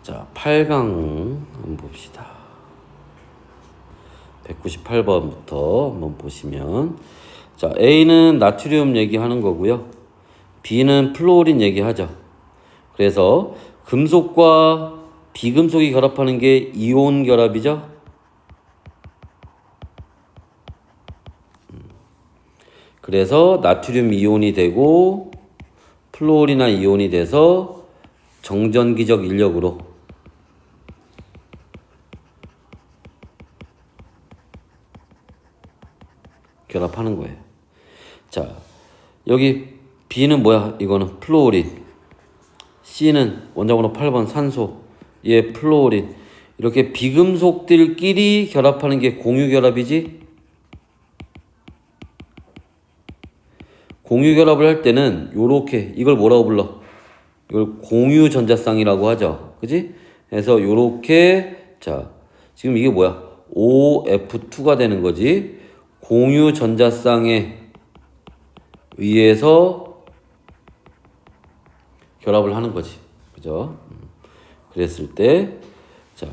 자, 8강 한번 봅시다. 198번부터 한번 보시면, 자, A는 나트륨 얘기하는 거고요. B는 플로린 얘기하죠. 그래서 금속과 비금속이 결합하는 게 이온 결합이죠. 그래서 나트륨 이온이 되고 플로리나 이온이 돼서 정전기적 인력으로 결합하는 거예요. 자, 여기 B는 뭐야? 이거는 플로린. C는 원자번호 8번 산소. 얘 플로린. 이렇게 비금속들끼리 결합하는 게 공유결합이지? 공유결합을 할 때는 요렇게 이걸 뭐라고 불러? 이걸 공유전자쌍이라고 하죠. 그지? 그래서 요렇게 자, 지금 이게 뭐야? OF2가 되는 거지. 공유전자쌍에 의해서 결합을 하는 거지. 그죠? 그랬을 때, 자,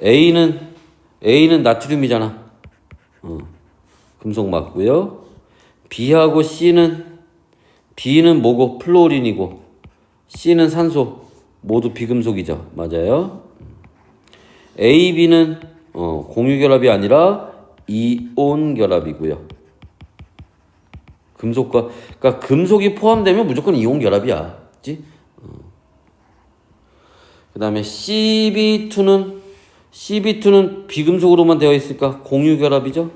A는 나트륨이잖아. 금속 맞고요. B하고 B는 뭐고? 플로린이고, C는 산소. 모두 비금속이죠. 맞아요. A, B는 공유결합이 아니라 이온 결합이고요. 금속과, 그러니까 금속이 포함되면 무조건 이온 결합이야. 그치? 그 다음에 CB2는 비금속으로만 되어 있으니까 공유결합이죠.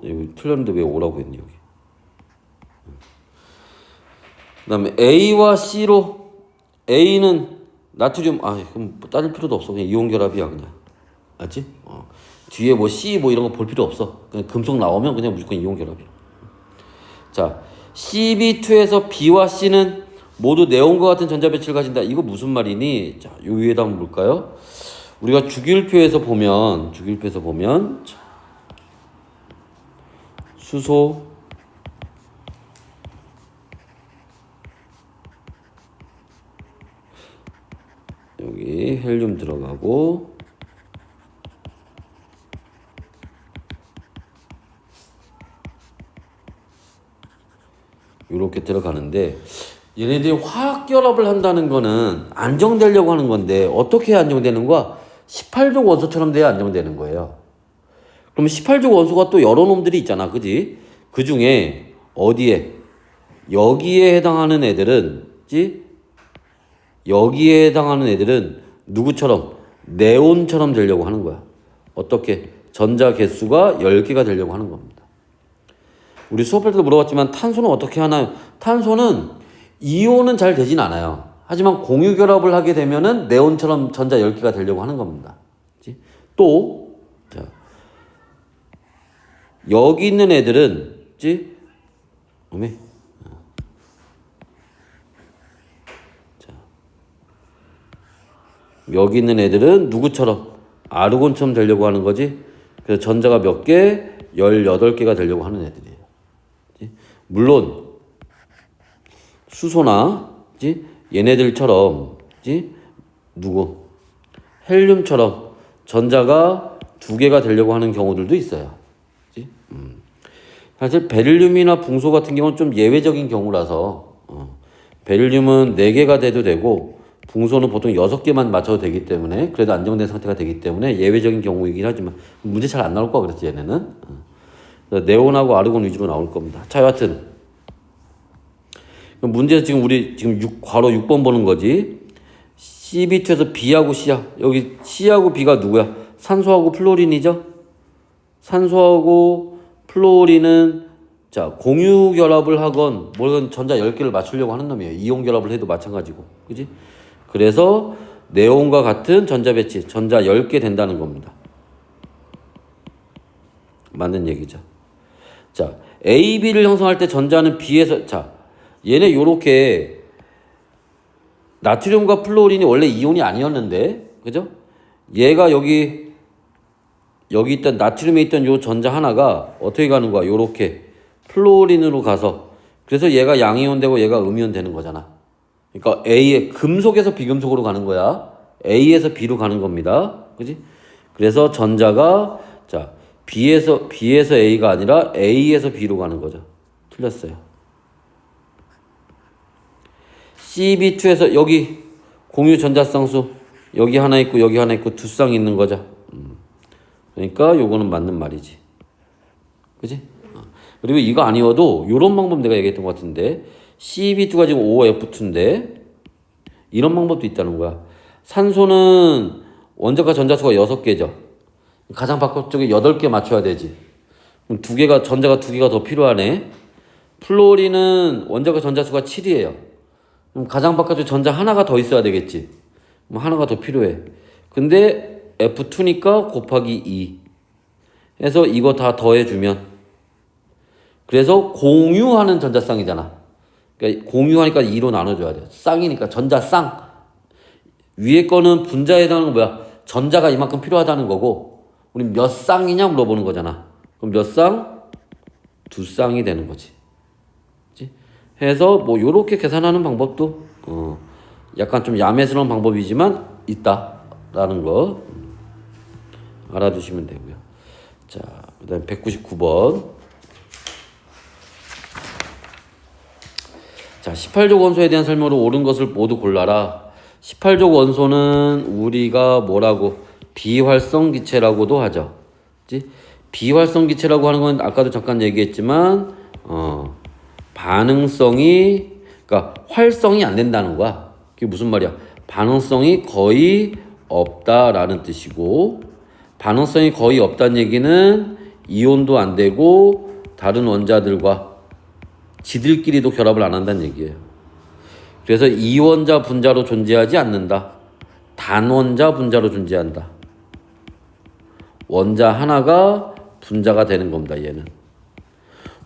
여기 틀렸는데 왜 오라고 했니, 여기. 그 다음에 A와 C로, A는 나트륨, 그럼 따질 필요도 없어. 그냥 이온결합이야, 그냥. 알지? 뒤에 뭐 C 뭐 이런 거 볼 필요 없어. 그냥 금속 나오면 그냥 무조건 이온결합이야. 자, CB2에서 B와 C는 모두 네온과 같은 전자 배치를 가진다. 이거 무슨 말이니? 자, 요 위에다 한번 볼까요? 우리가 주기율표에서 보면, 자, 수소, 여기 헬륨 들어가고, 이렇게 들어가는데, 얘네들이 화학결합을 한다는 거는 안정되려고 하는 건데, 어떻게 안정되는 거야? 18족 원소처럼 돼야 안정되는 거예요. 그럼 18족 원소가 또 여러 놈들이 있잖아. 그지? 그 중에 어디에? 여기에 해당하는 애들은, 그지? 여기에 해당하는 애들은 누구처럼? 네온처럼 되려고 하는 거야. 어떻게? 전자 개수가 10개가 되려고 하는 겁니다. 우리 수업할 때도 물어봤지만 탄소는 어떻게 하나요? 탄소는 이온은 잘 되진 않아요. 하지만 공유결합을 하게 되면은 네온처럼 전자 10개가 되려고 하는 겁니다. 그치? 또, 자, 여기 있는 애들은, 그치? 자, 여기 있는 애들은 누구처럼? 아르곤처럼 되려고 하는 거지. 그래서 전자가 몇 개? 18개가 되려고 하는 애들이에요. 그치? 물론, 수소나, 그치? 얘네들처럼, 그치? 헬륨처럼 전자가 2개가 되려고 하는 경우들도 있어요. 그치? 사실 베릴륨이나 붕소 같은 경우는 좀 예외적인 경우라서, 베릴륨은 4개가 돼도 되고, 붕소는 보통 6개만 맞춰도 되기 때문에, 그래도 안정된 상태가 되기 때문에 예외적인 경우이긴 하지만, 문제 잘 안 나올 거야, 그랬지, 얘네는. 네온하고 아르곤 위주로 나올 겁니다. 자, 여하튼. 문제에서 지금 우리 괄호 6번 보는 거지. CB2에서 B하고 C야. 여기 C하고 B가 누구야? 산소하고 플로린이죠? 산소하고 플로린은 자, 공유 결합을 하건 뭐든 전자 10개를 맞추려고 하는 놈이에요. 이온 결합을 해도 마찬가지고. 그지? 그래서 네온과 같은 전자 배치, 전자 10개 된다는 겁니다. 맞는 얘기죠. 자, A, B를 형성할 때 전자는 B에서 자, 얘네 요렇게 나트륨과 플로린이 원래 이온이 아니었는데, 그죠? 얘가 여기 있던 나트륨에 있던 요 전자 하나가 어떻게 가는 거야? 요렇게 플로린으로 가서 그래서 얘가 양이온 되고 얘가 음이온 되는 거잖아. 그러니까 A의 금속에서 비금속으로 가는 거야. A에서 B로 가는 겁니다. 그지? 그래서 전자가 자 B에서 A가 아니라 A에서 B로 가는 거죠. 틀렸어요. CB2에서 여기 공유 전자쌍수 여기 하나 있고 여기 하나 있고 두 쌍 있는 거죠. 그러니까 요거는 맞는 말이지. 그지? 그리고 이거 아니어도 요런 방법 내가 얘기했던 것 같은데 CB2가 지금 OF2인데 이런 방법도 있다는 거야. 산소는 원자과 전자수가 6개죠. 가장 바깥쪽에 8개 맞춰야 되지. 그럼 전자가 2개가 더 필요하네. 플로리는 원자과 전자수가 7이에요. 그럼 가장 바깥쪽에 전자 하나가 더 있어야 되겠지. 그럼 하나가 더 필요해. 근데 F2니까 곱하기 2 해서 이거 다 더해주면 그래서 공유하는 전자쌍이잖아. 그러니까 공유하니까 2로 나눠줘야 돼. 쌍이니까 전자쌍. 위에 거는 분자에 해당하는 건 뭐야? 전자가 이만큼 필요하다는 거고 우리 몇 쌍이냐 물어보는 거잖아. 그럼 몇 쌍? 2쌍이 되는 거지. 그치? 해서 뭐 요렇게 계산하는 방법도 약간 좀 야매스러운 방법이지만 있다라는 거 알아두시면 되고요. 자, 그다음 199번. 자, 18족 원소에 대한 설명으로 옳은 것을 모두 골라라. 18족 원소는 우리가 뭐라고 비활성 기체라고도 하죠. 그치? 비활성 기체라고 하는 건 아까도 잠깐 얘기했지만 반응성이 그러니까 활성이 안 된다는 거야. 그게 무슨 말이야? 반응성이 거의 없다라는 뜻이고 반응성이 거의 없다는 얘기는 이온도 안 되고 다른 원자들과 지들끼리도 결합을 안 한다는 얘기예요. 그래서 이원자 분자로 존재하지 않는다. 단원자 분자로 존재한다. 원자 하나가 분자가 되는 겁니다. 얘는.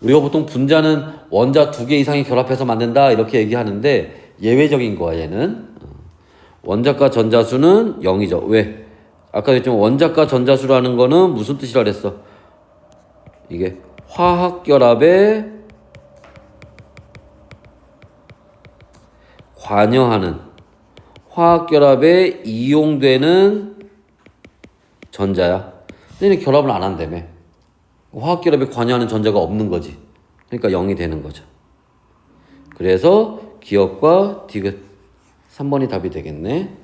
우리가 보통 분자는 원자 2개 이상이 결합해서 만든다 이렇게 얘기하는데 예외적인 거야 얘는. 원자과 전자수는 0이죠. 왜? 아까 했지만 원자과 전자수라는 거는 무슨 뜻이라 그랬어? 이게 화학결합에 관여하는 화학결합에 이용되는 전자야. 얘는 결합을 안 한다며. 화학결합에 관여하는 전자가 없는 거지. 그러니까 0이 되는 거죠. 그래서 기억과 디귿 3번이 답이 되겠네.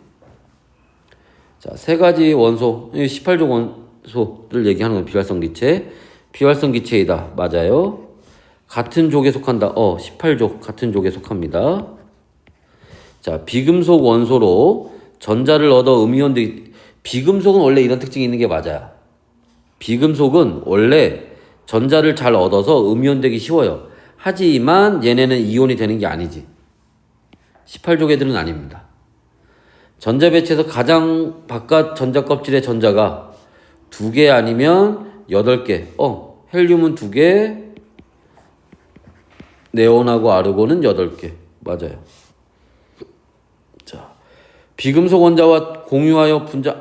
자, 세 가지 원소, 18족 원소를 얘기하는 건 비활성 기체. 비활성 기체이다. 맞아요. 같은 족에 속한다. 18족 같은 족에 속합니다. 자, 비금속 원소로 전자를 얻어 음이온들 비금속은 원래 이런 특징이 있는 게 맞아요. 비금속은 원래 전자를 잘 얻어서 음이온 되기 쉬워요. 하지만 얘네는 이온이 되는 게 아니지. 18족 애들은 아닙니다. 전자 배치에서 가장 바깥 전자 껍질의 전자가 2개 아니면 8개. 헬륨은 2개, 네온하고 아르곤은 8개. 맞아요. 자, 비금속 원자와 공유하여 분자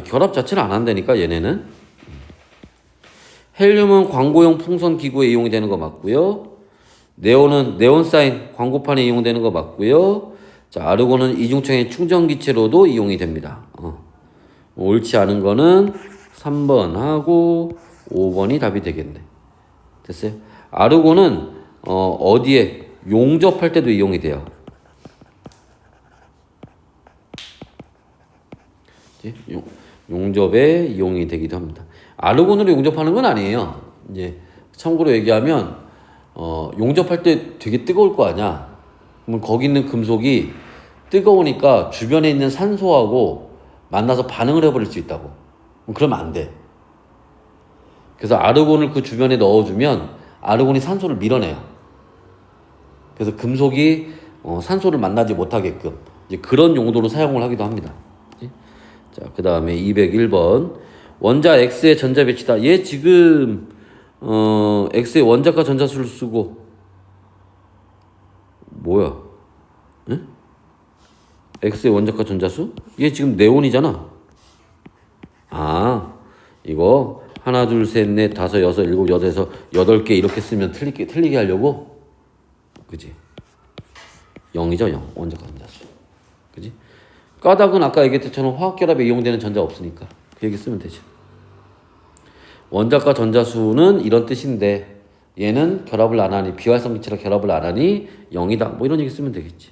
결합 자체를 안 한다니까 얘네는. 헬륨은 광고용 풍선 기구에 이용이 되는 거 맞고요. 네온은 네온 사인 광고판에 이용되는 거 맞고요. 자, 아르곤은 이중창의 충전기체로도 이용이 됩니다. 옳지 않은 거는 3번하고 5번이 답이 되겠네. 됐어요? 아르곤은 어디에 용접할 때도 이용이 돼요. 용접에 이용이 되기도 합니다. 아르곤으로 용접하는 건 아니에요. 이제 참고로 얘기하면 용접할 때 되게 뜨거울 거 아니야. 그럼 거기 있는 금속이 뜨거우니까 주변에 있는 산소하고 만나서 반응을 해버릴 수 있다고. 그러면 안 돼. 그래서 아르곤을 그 주변에 넣어주면 아르곤이 산소를 밀어내요. 그래서 금속이 산소를 만나지 못하게끔 이제 그런 용도로 사용을 하기도 합니다. 자, 그 다음에 201번 원자 X의 전자 배치다. 얘 지금 X의 원자과 전자수를 쓰고 뭐야? 응? X의 원자과 전자수? 얘 지금 네온이잖아. 이거 하나 둘 셋 넷 다섯 여섯 일곱 여덟에서 8개 이렇게 쓰면 틀리게 하려고? 그지? 0이죠, 0. 원자가 전자수. 그지? 까닭은 아까 얘기했듯처럼 화학결합에 이용되는 전자 없으니까 그 얘기 쓰면 되죠. 원자과 전자수는 이런 뜻인데 얘는 결합을 안 하니 비활성 기체라 결합을 안 하니 0이다. 뭐 이런 얘기 쓰면 되겠지.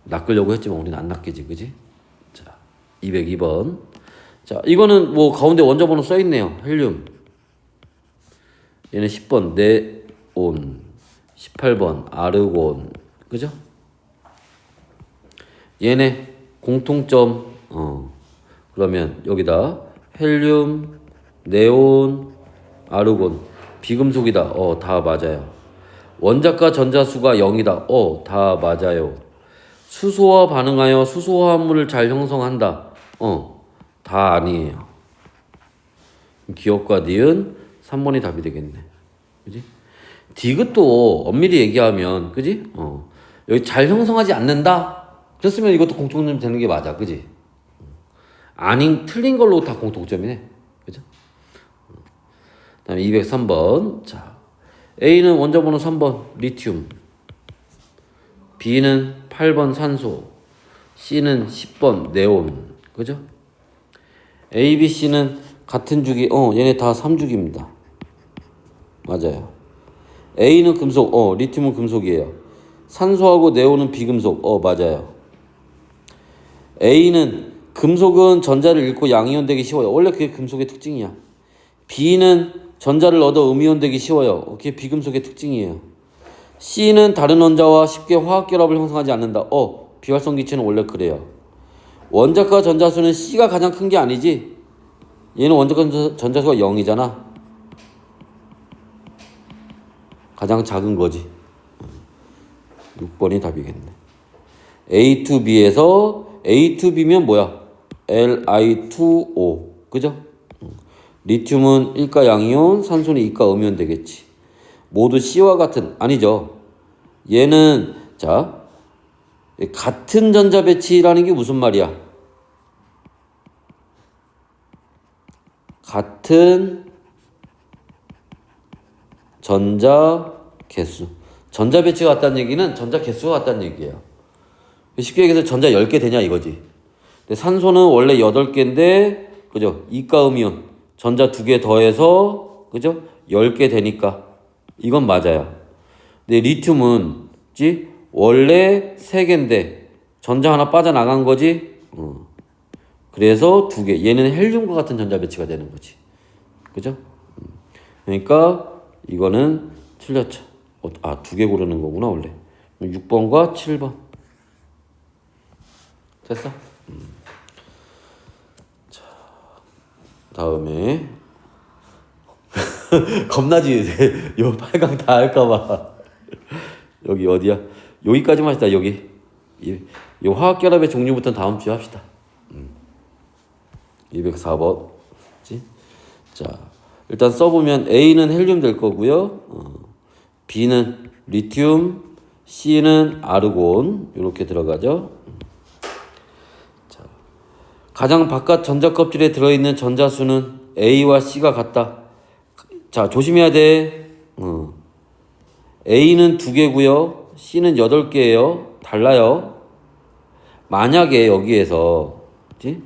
낚으려고 했지만 우리는 안 낚이지, 그지? 자, 202번. 자, 이거는 뭐 가운데 원자 번호 써 있네요. 헬륨. 얘는 10번 네온, 18번 아르곤, 그죠? 얘네 공통점. 그러면 여기다 헬륨, 네온, 아르곤, 비금속이다. 다 맞아요. 원자과 전자수가 0이다. 다 맞아요. 수소와 반응하여 수소화합물을 잘 형성한다. 다 아니에요. 기억과 니은 3번이 답이 되겠네. 그지? 디귿도 엄밀히 얘기하면, 그지? 여기 잘 형성하지 않는다? 그랬으면 이것도 공통점 되는 게 맞아. 그지? 아닌, 틀린 걸로 다 공통점이네. 그죠? 그 다음에 203번. 자, A는 원자 번호 3번, 리튬. B는 8번 산소. C는 10번 네온. 그죠? A, B, C는 같은 주기. 얘네 다 3주기입니다. 맞아요. A는 금속. 리튬은 금속이에요. 산소하고 네온은 비금속. 맞아요. A는 금속은 전자를 잃고 양이온 되기 쉬워요. 원래 그게 금속의 특징이야. B는 전자를 얻어 음이온 되기 쉬워요. 그게 비금속의 특징이에요. C는 다른 원자와 쉽게 화학결합을 형성하지 않는다. 비활성 기체는 원래 그래요. 원자과 전자수는 C가 가장 큰 게 아니지. 얘는 원자과 전자수가 0이잖아. 가장 작은 거지. 6번이 답이겠네. A to B에서 A to B면 뭐야? Li to O. 그죠? 리튬은 1가 양이온, 산소는 2가 음이온 되겠지. 모두 C와 같은, 아니죠. 얘는, 자, 같은 전자 배치라는 게 무슨 말이야? 같은 전자 개수. 전자 배치가 같다는 얘기는 전자 개수가 같다는 얘기예요. 쉽게 얘기해서 전자 10개 되냐 이거지. 근데 산소는 원래 8개인데, 그죠? 이가 음이온. 전자 2개 더해서, 그죠? 10개 되니까. 이건 맞아요. 근데 리튬은, 원래 3개인데, 전자 하나 빠져나간 거지? 그래서 2개. 얘는 헬륨과 같은 전자 배치가 되는 거지. 그죠? 그러니까, 이거는 틀렸죠. 2개 고르는 거구나, 원래. 6번과 7번. 됐어? 자, 다음에. 겁나지. 요 8강 다 할까봐. 여기 어디야? 여기까지만 합시다, 여기. 요 화학결합의 종류부터는 다음 주에 합시다. 204번. 자, 일단 써보면 A는 헬륨 될 거고요. B는 리튬, C는 아르곤. 이렇게 들어가죠. 자, 가장 바깥 전자 껍질에 들어있는 전자수는 A와 C가 같다. 자, 조심해야 돼. A는 2개고요. C는 8개예요. 달라요. 만약에 여기에서, 그치?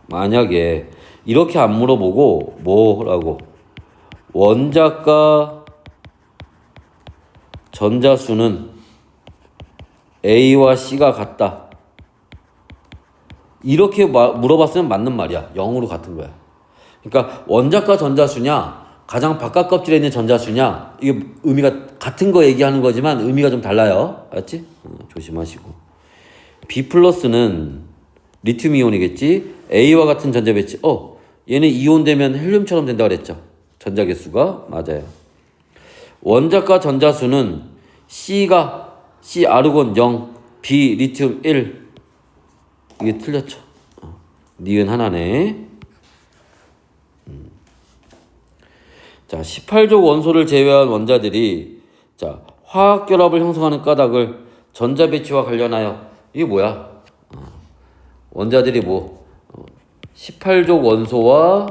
만약에 이렇게 안 물어보고 뭐라고? 원자과 전자수는 A와 C가 같다. 이렇게 물어봤으면 맞는 말이야. 0으로 같은 거야. 그러니까 원자과 전자수냐 가장 바깥 껍질에 있는 전자수냐 이게 의미가 같은 거 얘기하는 거지만 의미가 좀 달라요. 알았지? 조심하시고. B 플러스는 리튬 이온이겠지. A와 같은 전자 배치. 얘는 이온 되면 헬륨처럼 된다 그랬죠. 전자 개수가 맞아요. 원자과 전자수는 C 아르곤 0, B 리튬 1. 이게 틀렸죠. 니은 하나네. 자, 18족 원소를 제외한 원자들이 자, 화학 결합을 형성하는 까닭을 전자 배치와 관련하여 이게 뭐야? 원자들이 18족 원소와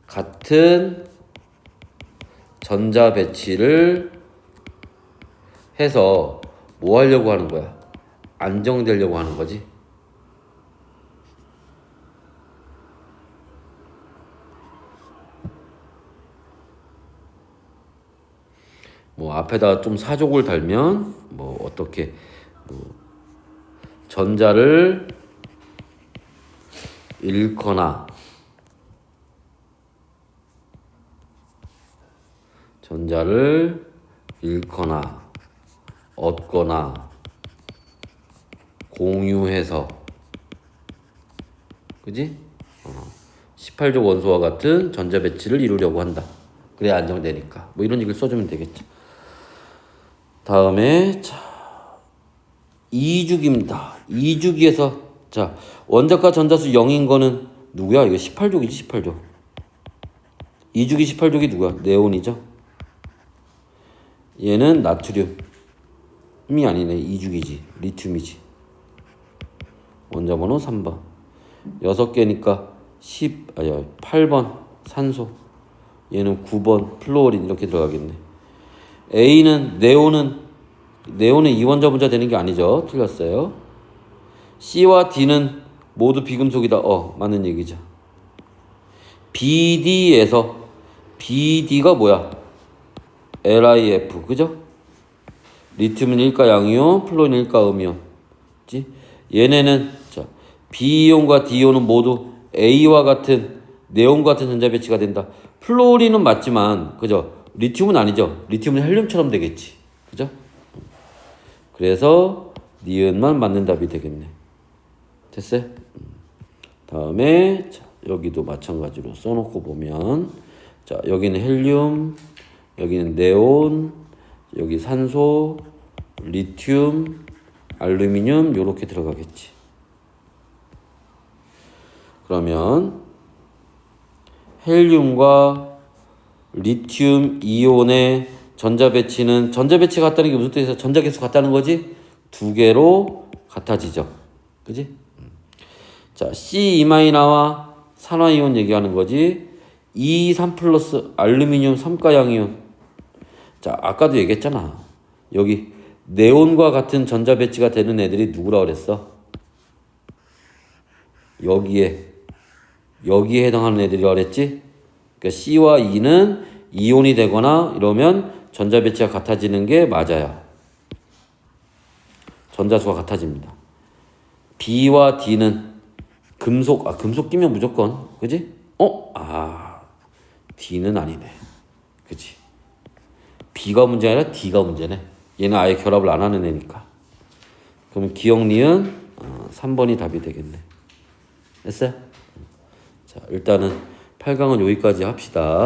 같은 전자 배치를 해서 뭐 하려고 하는 거야? 안정되려고 하는 거지. 뭐 앞에다 좀 사족을 달면 뭐 어떻게 뭐 전자를 잃거나 얻거나 공유해서 그지? 18족 원소와 같은 전자 배치를 이루려고 한다. 그래야 안정되니까. 뭐 이런 얘기를 써주면 되겠죠. 다음에 자 2주기입니다. 2주기에서 자 원자과 전자수 0인 거는 누구야? 이거 18족이지 18족. 2주기 18족이 누구야? 네온이죠. 얘는 나트륨이 아니네. 2주기지. 리튬이지. 원자 번호 3번. 6개니까 8번 산소. 얘는 9번 플루오린 이렇게 들어가겠네. A는 네온은 이원자 되는 게 아니죠. 틀렸어요. C와 D는 모두 비금속이다. 맞는 얘기죠. BD에서 BD가 뭐야? LIF 그죠? 리튬은 일가 양이온, 플루오린 일가 음이온. 그치? 얘네는 자 B이온과 D이온은 모두 A와 같은 네온 같은 전자 배치가 된다. 플루오린은 맞지만 그죠? 리튬은 아니죠. 리튬은 헬륨처럼 되겠지. 그죠? 그래서 니은만 맞는 답이 되겠네. 됐어요? 다음에 자, 여기도 마찬가지로 써놓고 보면 자 여기는 헬륨, 여기는 네온, 여기 산소, 리튬, 알루미늄 요렇게 들어가겠지. 그러면 헬륨과 리튬 이온의 전자 배치는 전자 배치가 같다는 게 무슨 뜻이야? 전자 개수 같다는 거지? 두 개로 같아지죠. 그지? 자, C2-와 산화이온 얘기하는 거지. 2, 3 플러스 알루미늄 3가양이온. 자, 아까도 얘기했잖아. 여기 네온과 같은 전자 배치가 되는 애들이 누구라 그랬어? 여기에 해당하는 애들이라 그랬지? 그러니까 C와 E는 이온이 되거나 이러면 전자 배치가 같아지는 게 맞아요. 전자수가 같아집니다. B와 D는 금속 끼면 무조건 그지? D는 아니네. 그지? B가 문제가 아니라 D가 문제네. 얘는 아예 결합을 안 하는 애니까. 그럼 기억 니은 3번이 답이 되겠네. 됐어요? 자, 일단은 8강은 여기까지 합시다.